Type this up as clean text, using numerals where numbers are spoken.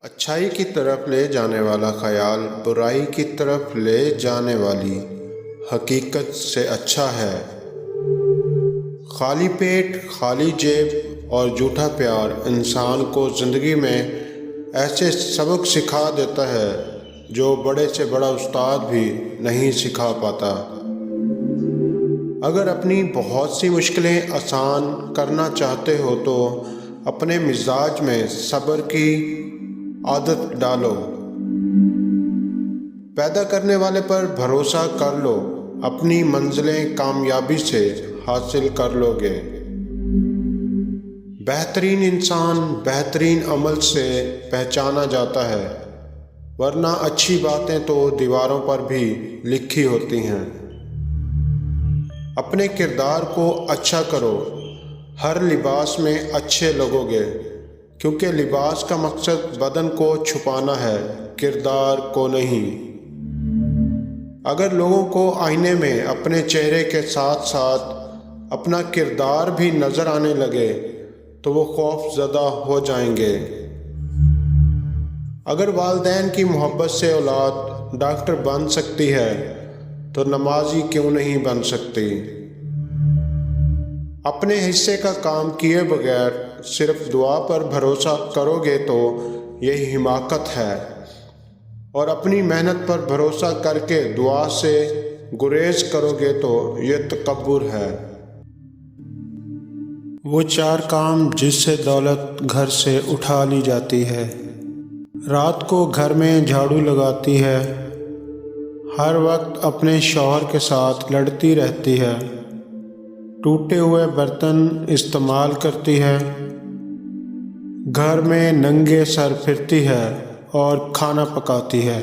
اچھائی کی طرف لے جانے والا خیال برائی کی طرف لے جانے والی حقیقت سے اچھا ہے۔ خالی پیٹ، خالی جیب اور جھوٹا پیار انسان کو زندگی میں ایسے سبق سکھا دیتا ہے جو بڑے سے بڑا استاد بھی نہیں سکھا پاتا۔ اگر اپنی بہت سی مشکلیں آسان کرنا چاہتے ہو تو اپنے مزاج میں صبر کی عادت ڈالو۔ پیدا کرنے والے پر بھروسہ کر لو، اپنی منزلیں کامیابی سے حاصل کر لو گے۔ بہترین انسان بہترین عمل سے پہچانا جاتا ہے، ورنہ اچھی باتیں تو دیواروں پر بھی لکھی ہوتی ہیں۔ اپنے کردار کو اچھا کرو، ہر لباس میں اچھے لگو گے، کیونکہ لباس کا مقصد بدن کو چھپانا ہے، کردار کو نہیں۔ اگر لوگوں کو آئینے میں اپنے چہرے کے ساتھ ساتھ اپنا کردار بھی نظر آنے لگے تو وہ خوف زدہ ہو جائیں گے۔ اگر والدین کی محبت سے اولاد ڈاکٹر بن سکتی ہے تو نمازی کیوں نہیں بن سکتی؟ اپنے حصے کا کام کیے بغیر صرف دعا پر بھروسہ کرو گے تو یہ حماقت ہے، اور اپنی محنت پر بھروسہ کر کے دعا سے گریز کرو گے تو یہ تکبر ہے۔ وہ 4 کام جس سے دولت گھر سے اٹھا لی جاتی ہے۔ رات کو گھر میں جھاڑو لگاتی ہے، ہر وقت اپنے شوہر کے ساتھ لڑتی رہتی ہے، ٹوٹے ہوئے برتن استعمال کرتی ہے، گھر میں ننگے سر پھرتی ہے اور کھانا پکاتی ہے۔